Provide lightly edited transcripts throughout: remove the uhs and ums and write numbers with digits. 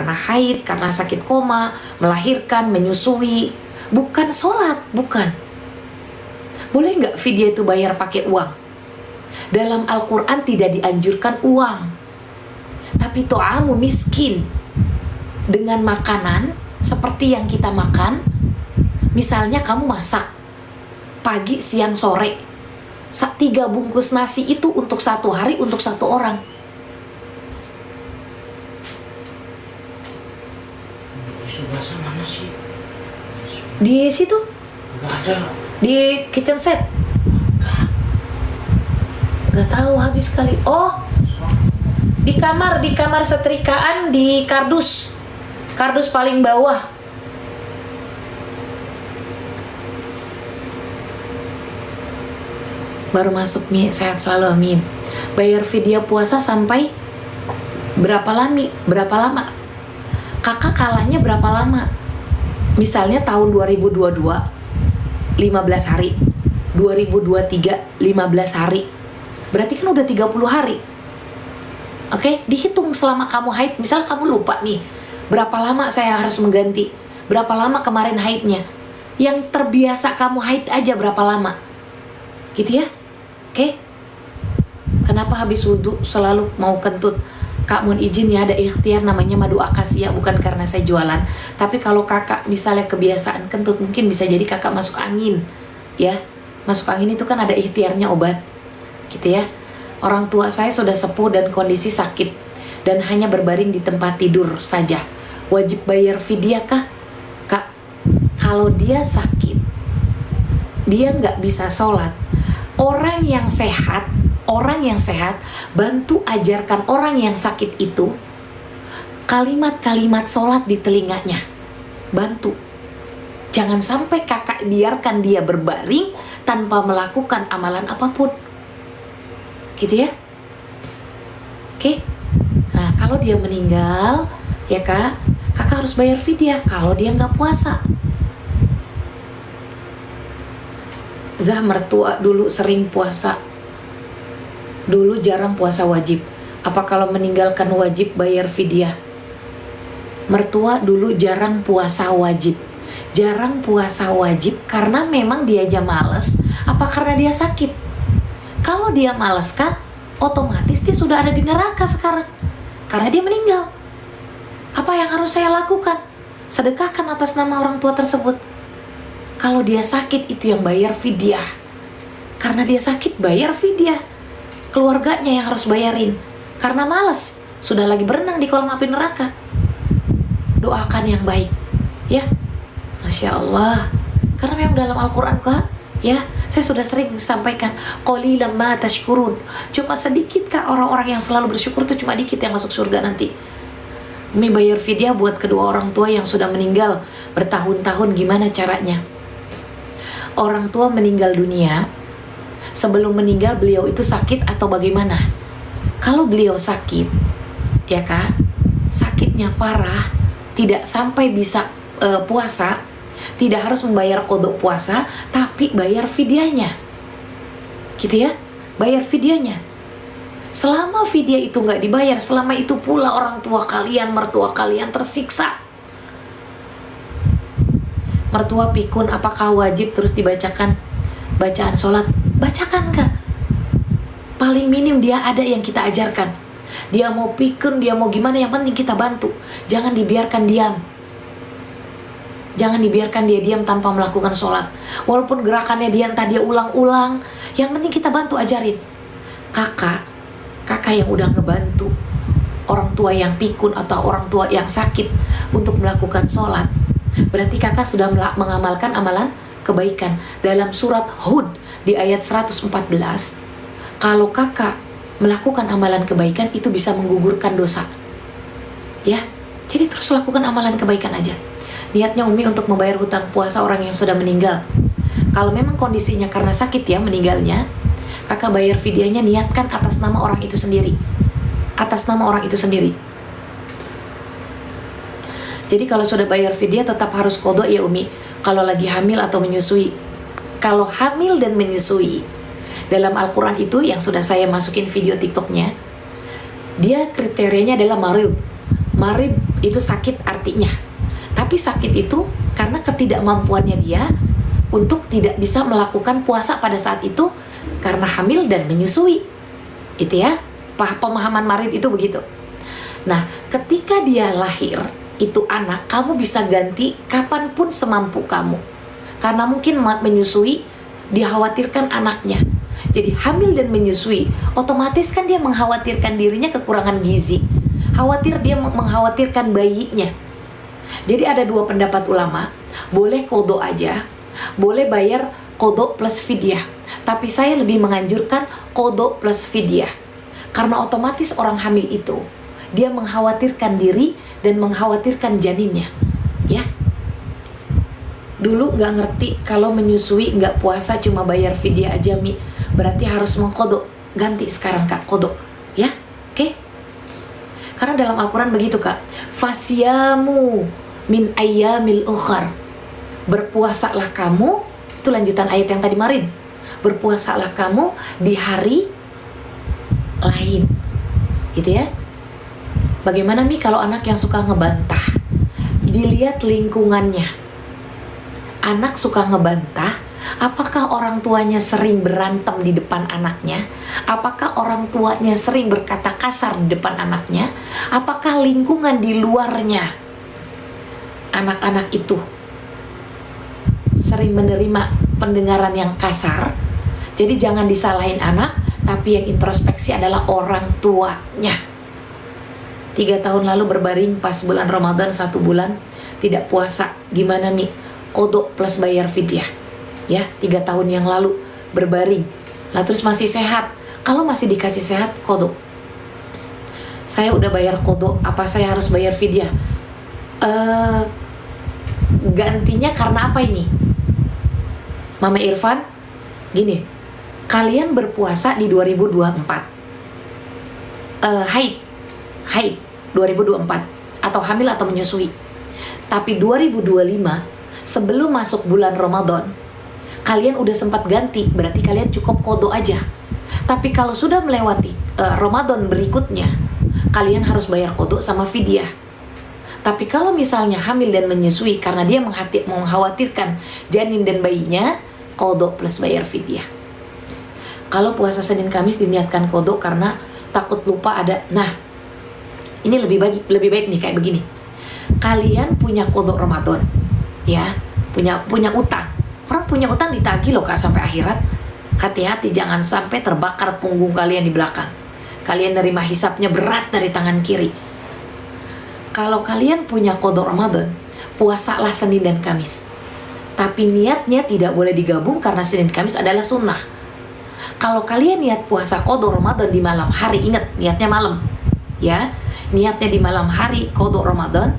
karena haid, karena sakit koma, melahirkan, menyusui. Bukan sholat, bukan. Boleh nggak fidyah itu bayar pakai uang? Dalam Al-Quran tidak dianjurkan uang. Tapi to'amu miskin, dengan makanan seperti yang kita makan. Misalnya kamu masak pagi, siang, sore, 3 bungkus nasi itu untuk 1 hari, untuk 1 orang. Subasa mana sih? Di situ? Enggak ada. Di kitchen set? Gak tahu, habis kali. Oh, di kamar setrikaan, di kardus paling bawah. Baru masuk, Mi, sehat selalu, amin. Bayar fidyah puasa sampai berapa lama? Kakak kalahnya berapa lama? Misalnya tahun 2022 15 hari, 2023 15 hari, berarti kan udah 30 hari. Oke, dihitung selama kamu haid. Misal kamu lupa nih, berapa lama saya harus mengganti, berapa lama kemarin haidnya. Yang terbiasa kamu haid aja berapa lama, gitu ya. Oke. Kenapa habis wudhu selalu mau kentut? Kak, mohon izin ya, ada ikhtiar namanya madu akasia, bukan karena saya jualan. Tapi kalau kakak misalnya kebiasaan kentut, mungkin bisa jadi kakak masuk angin, ya. Masuk angin itu kan ada ikhtiarnya obat, gitu ya. Orang tua saya sudah sepuh dan kondisi sakit, dan hanya berbaring di tempat tidur saja. Wajib bayar fidyah kah? Kak, kalau dia sakit, dia nggak bisa sholat. Orang yang sehat, bantu ajarkan orang yang sakit itu kalimat-kalimat sholat di telinganya. Bantu. Jangan sampai kakak biarkan dia berbaring tanpa melakukan amalan apapun. Gitu ya. Oke. Nah, kalau dia meninggal, ya kak, kakak harus bayar fidyah kalau dia nggak puasa. Zah, mertua dulu sering puasa, dulu jarang puasa wajib. Apa kalau meninggalkan wajib bayar fidyah? Mertua dulu jarang puasa wajib karena memang dia aja males. Apa karena dia sakit? Kalau dia males kah, otomatis dia sudah ada di neraka sekarang karena dia meninggal. Apa yang harus saya lakukan? Sedekahkan atas nama orang tua tersebut. Kalau dia sakit, itu yang bayar fidyah. Karena dia sakit, bayar fidyah. Keluarganya yang harus bayarin. Karena males, sudah lagi berenang di kolam api neraka. Doakan yang baik, ya. Masya Allah. Karena memang dalam Al-Quran, Kak, ya, saya sudah sering sampaikan, qalilan ma tashkurun. Cuma sedikit, Kak, orang-orang yang selalu bersyukur itu cuma dikit yang masuk surga nanti. Umi bayar fidyah buat kedua orang tua yang sudah meninggal bertahun-tahun. Gimana caranya? Orang tua meninggal dunia, sebelum meninggal beliau itu sakit atau bagaimana? Kalau beliau sakit, ya kak, sakitnya parah, tidak sampai bisa puasa, tidak harus membayar qodok puasa, tapi bayar fidyahnya, gitu ya, bayar fidyahnya. Selama fidyah itu nggak dibayar, selama itu pula orang tua kalian, mertua kalian tersiksa. Mertua pikun, apakah wajib terus dibacakan bacaan sholat? Bacakan kak. Paling minim dia ada yang kita ajarkan. Dia mau pikun, dia mau gimana, yang penting kita bantu. Jangan dibiarkan diam. Jangan dibiarkan dia diam tanpa melakukan sholat. Walaupun gerakannya dia entah dia ulang-ulang, yang penting kita bantu ajarin. Kakak yang udah ngebantu orang tua yang pikun atau orang tua yang sakit untuk melakukan sholat, berarti kakak sudah mengamalkan amalan kebaikan. Dalam surat Hud di ayat 114, kalau kakak melakukan amalan kebaikan itu bisa menggugurkan dosa. Ya, jadi terus lakukan amalan kebaikan aja. Niatnya Umi untuk membayar hutang puasa orang yang sudah meninggal. Kalau memang kondisinya karena sakit ya meninggalnya, kakak bayar fidyahnya, niatkan atas nama orang itu sendiri. Atas nama orang itu sendiri. Jadi kalau sudah bayar fidyah tetap harus qodok ya Umi. Kalau lagi hamil atau menyusui. Kalau hamil dan menyusui, dalam Al-Quran itu yang sudah saya masukin video TikToknya, dia kriterianya adalah marid Itu sakit artinya. Tapi sakit itu karena ketidakmampuannya dia untuk tidak bisa melakukan puasa pada saat itu karena hamil dan menyusui. Itu ya, pemahaman marid itu begitu. Nah, ketika dia lahir, itu anak, kamu bisa ganti kapanpun semampu kamu. Karena mungkin menyusui, dikhawatirkan anaknya. Jadi hamil dan menyusui, otomatis kan dia mengkhawatirkan dirinya kekurangan gizi. Khawatir dia mengkhawatirkan bayinya. Jadi ada dua pendapat ulama, boleh qodho aja, boleh bayar qodho plus fidyah. Tapi saya lebih menganjurkan qodho plus fidyah. Karena otomatis orang hamil itu, dia mengkhawatirkan diri dan mengkhawatirkan janinnya. Ya. Dulu gak ngerti kalau menyusui gak puasa cuma bayar fidyah aja Mi. Berarti harus mengqodho. Ganti sekarang Kak, qodho. Ya, oke? Karena dalam Al-Quran begitu Kak. Fasyamu min ayyamil ukhar. Berpuasalah kamu, itu lanjutan ayat yang tadi marin. Berpuasalah kamu di hari lain. Gitu ya. Bagaimana Mi kalau anak yang suka ngebantah? Dilihat lingkungannya. Anak suka ngebantah, apakah orang tuanya sering berantem di depan anaknya? Apakah orang tuanya sering berkata kasar di depan anaknya? Apakah lingkungan di luarnya anak-anak itu sering menerima pendengaran yang kasar? Jadi jangan disalahin anak, tapi yang introspeksi adalah orang tuanya. 3 tahun lalu berbaring pas bulan Ramadan 1 bulan tidak puasa. Gimana Mi? Qodho plus bayar fidyah. Ya, 3 tahun yang lalu berbaring. Lah terus masih sehat. Kalau masih dikasih sehat, qodho. Saya udah bayar qodho, apa saya harus bayar fidyah? Gantinya karena apa ini? Mama Irfan, gini. Kalian berpuasa di 2024. Haid 2024 atau hamil atau menyusui. Tapi 2025 sebelum masuk bulan Ramadan kalian udah sempat ganti, berarti kalian cukup qodho aja. Tapi kalau sudah melewati Ramadan berikutnya, kalian harus bayar qodho sama fidyah. Tapi kalau misalnya hamil dan menyusui karena dia mengkhawatirkan janin dan bayinya, qodho plus bayar fidyah. Kalau puasa Senin Kamis diniatkan qodho karena takut lupa ada. Nah, ini lebih baik nih kayak begini. Kalian punya qodho Ramadan, ya, punya utang. Orang punya utang ditagih loh Kak sampai akhirat. Hati-hati jangan sampai terbakar punggung kalian di belakang. Kalian nerima hisapnya berat dari tangan kiri. Kalau kalian punya qodho Ramadan, puasalah Senin dan Kamis. Tapi niatnya tidak boleh digabung karena Senin Kamis adalah sunnah. Kalau kalian niat puasa qodho Ramadan di malam hari, ingat niatnya malam, ya. Niatnya di malam hari qodho Ramadan,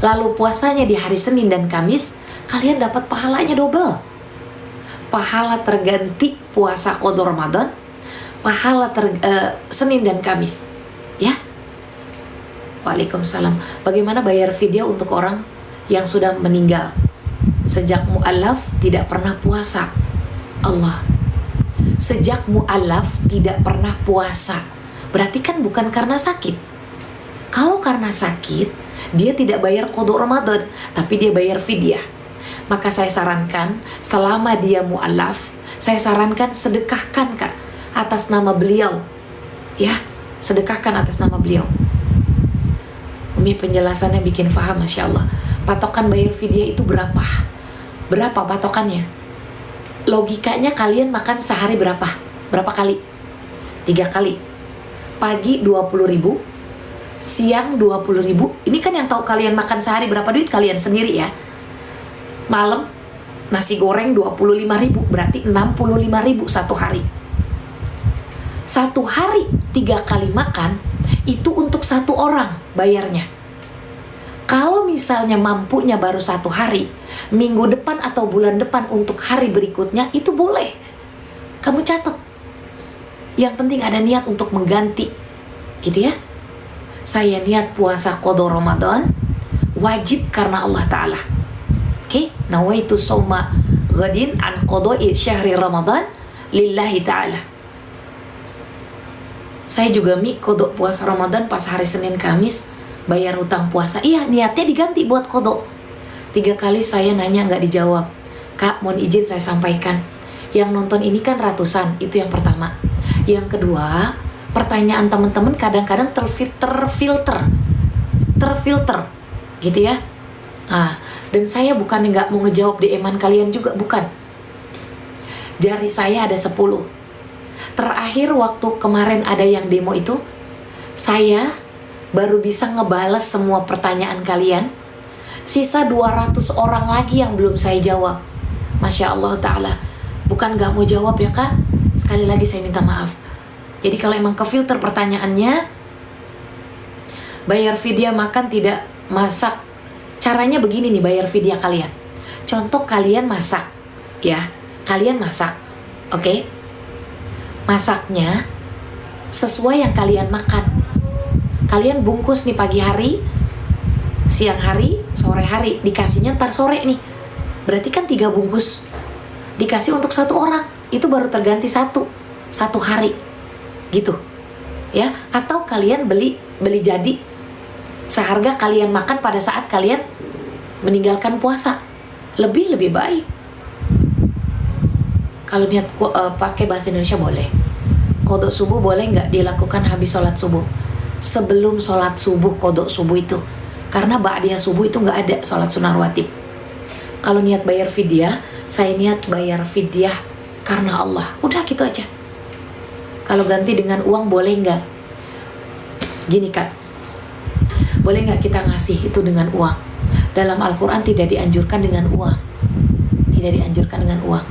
lalu puasanya di hari Senin dan Kamis, kalian dapat pahalanya double. Pahala terganti puasa qodho Ramadan, pahala Senin dan Kamis, ya. Waalaikumsalam. Bagaimana bayar fidyah untuk orang yang sudah meninggal sejak mu'alaf tidak pernah puasa? Allah, sejak mu'alaf tidak pernah puasa, berarti kan bukan karena sakit. Kalau karena sakit, dia tidak bayar qodho Ramadan, tapi dia bayar fidyah. Maka saya sarankan, selama dia mu'alaf, saya sarankan sedekahkan Kak atas nama beliau. Ya, sedekahkan atas nama beliau. Umi penjelasannya bikin paham, Masya Allah. Patokan bayar fidyah itu berapa? Berapa patokannya? Logikanya kalian makan sehari berapa? Berapa kali? 3 kali. Pagi 20.000, siang 20.000. Ini kan yang tahu kalian makan sehari berapa duit kalian sendiri ya. Malam nasi goreng 25.000, berarti 65.000 satu hari. Satu hari 3 kali makan itu untuk 1 orang bayarnya. Kalau misalnya mampunya baru 1 hari, minggu depan atau bulan depan untuk hari berikutnya, itu boleh. Kamu catat. Yang penting ada niat untuk mengganti. Gitu ya. Saya niat puasa qodho Ramadan, wajib karena Allah Ta'ala. Oke, nawaitu sawma ghadin an qodho'i syahri Ramadan lillahi Ta'ala. Saya juga qodho puasa Ramadan pas hari Senin Kamis bayar hutang puasa. Iya, niatnya diganti buat kodok. 3 kali saya nanya nggak dijawab. Kak, mohon izin saya sampaikan. Yang nonton ini kan ratusan, itu yang pertama. Yang kedua, pertanyaan teman-teman kadang-kadang terfilter, gitu ya. Nah, dan saya bukan nggak mau ngejawab DM-an kalian juga, bukan. Jari saya ada 10. Terakhir waktu kemarin ada yang demo itu, saya baru bisa ngebales semua pertanyaan kalian. Sisa 200 orang lagi yang belum saya jawab. Masya Allah Ta'ala. Bukan gak mau jawab ya Kak. Sekali lagi saya minta maaf. Jadi kalau emang kefilter pertanyaannya, bayar fidyah makan tidak masak. Caranya begini nih bayar fidyah kalian. Contoh kalian masak, ya. Kalian masak, oke? Masaknya sesuai yang kalian makan. Kalian bungkus nih pagi hari, siang hari, sore hari, dikasihnya ntar sore nih. Berarti kan 3 bungkus dikasih untuk 1 orang. Itu baru terganti satu hari gitu ya. Atau kalian beli jadi seharga kalian makan pada saat kalian meninggalkan puasa. Lebih baik. Kalau niat pakai bahasa Indonesia boleh. Qodok subuh boleh nggak dilakukan habis sholat subuh? Sebelum sholat subuh, qodok subuh itu. Karena ba'diyah subuh itu nggak ada sholat sunnah rawatib. Kalau niat bayar fidyah, saya niat bayar fidyah karena Allah. Udah gitu aja. Kalau ganti dengan uang boleh nggak? Gini Kak, boleh nggak kita ngasih itu dengan uang? Dalam Al-Quran tidak dianjurkan dengan uang. Tidak dianjurkan dengan uang.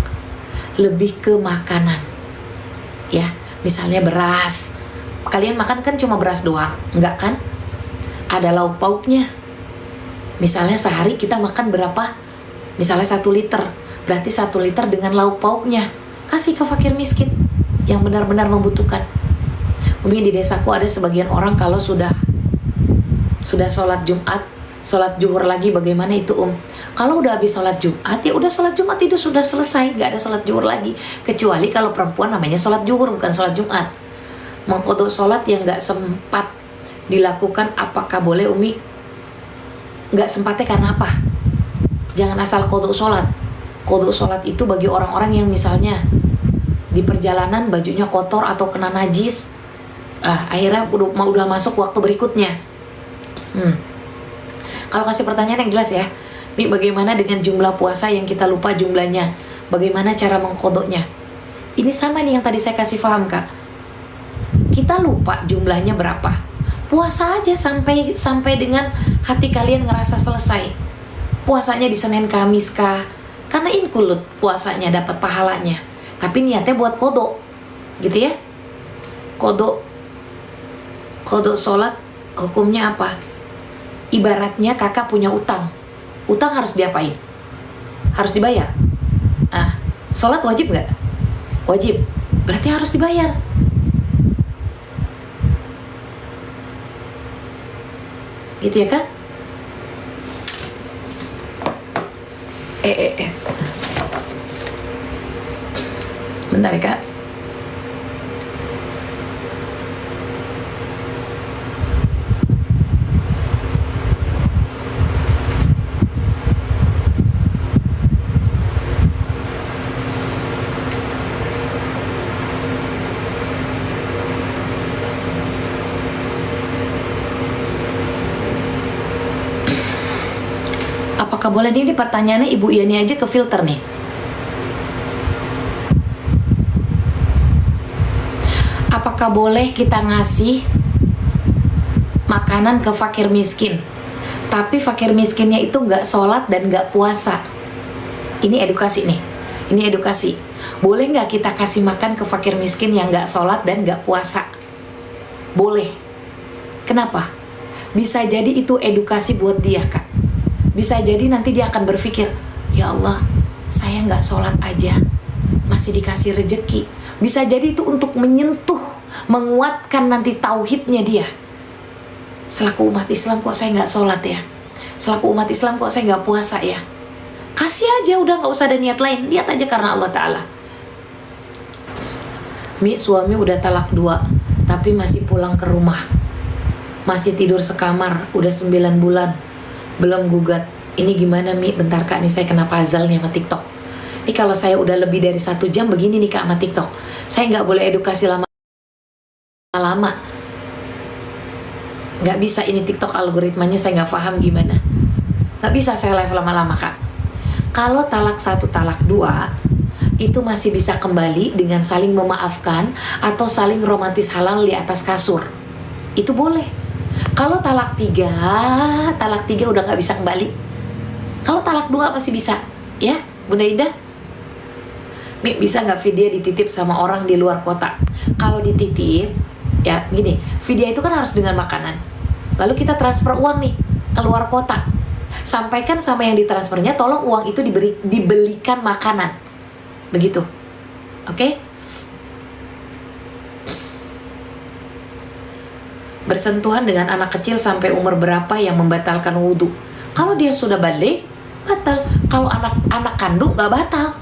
Lebih ke makanan. Ya, misalnya beras. Kalian makan kan cuma beras doang, enggak kan? Ada lauk pauknya. Misalnya sehari kita makan berapa? Misalnya 1 liter. Berarti 1 liter dengan lauk pauknya. Kasih ke fakir miskin yang benar-benar membutuhkan. Umi, di desaku ada sebagian orang kalau sudah sholat Jumat, sholat zuhur lagi, bagaimana itu Kalau udah habis sholat Jumat, ya udah sholat Jumat itu sudah selesai, gak ada sholat zuhur lagi. Kecuali kalau perempuan namanya sholat zuhur, bukan sholat Jumat. Mengkodok sholat yang gak sempat dilakukan, apakah boleh Umi? Gak sempatnya karena apa? Jangan asal kodok sholat. Kodok sholat itu bagi orang-orang yang misalnya di perjalanan bajunya kotor atau kena najis, akhirnya udah masuk waktu berikutnya. Kalau kasih pertanyaan yang jelas ya, Mi, bagaimana dengan jumlah puasa yang kita lupa jumlahnya? Bagaimana cara mengkodoknya? Ini sama nih yang tadi saya kasih paham Kak. Kita lupa jumlahnya berapa. Puasa aja sampai dengan hati kalian ngerasa selesai. Puasanya di Senin Kamis kah? Karena inkulut puasanya dapat pahalanya. Tapi niatnya buat kodok, gitu ya. Kodok sholat hukumnya apa? Ibaratnya kakak punya utang. Utang harus diapain? Harus dibayar. Sholat wajib nggak? Wajib. Berarti harus dibayar. Gitu ya Kak? Bentar ya Kak. Apakah boleh ini pertanyaannya Ibu Iani aja ke filter nih? Apakah boleh kita ngasih makanan ke fakir miskin, tapi fakir miskinnya itu nggak sholat dan nggak puasa? Ini edukasi nih. Ini edukasi. Boleh nggak kita kasih makan ke fakir miskin yang nggak sholat dan nggak puasa? Boleh. Kenapa? Bisa jadi itu edukasi buat dia Kak. Bisa jadi nanti dia akan berpikir, ya Allah, saya nggak sholat aja masih dikasih rejeki. Bisa jadi itu untuk menyentuh, menguatkan nanti tauhidnya dia. Selaku umat Islam kok saya nggak sholat ya? Selaku umat Islam kok saya nggak puasa ya? Kasih aja, udah nggak usah ada niat lain. Niat aja karena Allah Ta'ala. Mi, suami udah talak 2 tapi masih pulang ke rumah. Masih tidur sekamar, udah 9 bulan, belum gugat. Ini gimana Mi? Bentar Kak, nih saya kena puzzle nih sama TikTok. Ini kalau saya udah lebih dari 1 jam begini nih Kak sama TikTok. Saya nggak boleh edukasi lama-lama. Nggak bisa, ini TikTok algoritmanya saya nggak paham gimana. Nggak bisa saya live lama-lama Kak. Kalau talak 1, talak 2, itu masih bisa kembali dengan saling memaafkan atau saling romantis halal di atas kasur. Itu boleh. Kalau talak 3 udah nggak bisa kembali. Kalau talak 2 masih bisa, ya Bunda Indah. Mi, bisa nggak vidya dititip sama orang di luar kota? Kalau dititip, ya gini, vidya itu kan harus dengan makanan. Lalu kita transfer uang nih ke luar kota. Sampaikan sama yang ditransfernya, tolong uang itu dibelikan makanan. Begitu, oke? Bersentuhan dengan anak kecil sampai umur berapa yang membatalkan wudhu? Kalau dia sudah balik, batal. Kalau anak kandung nggak batal.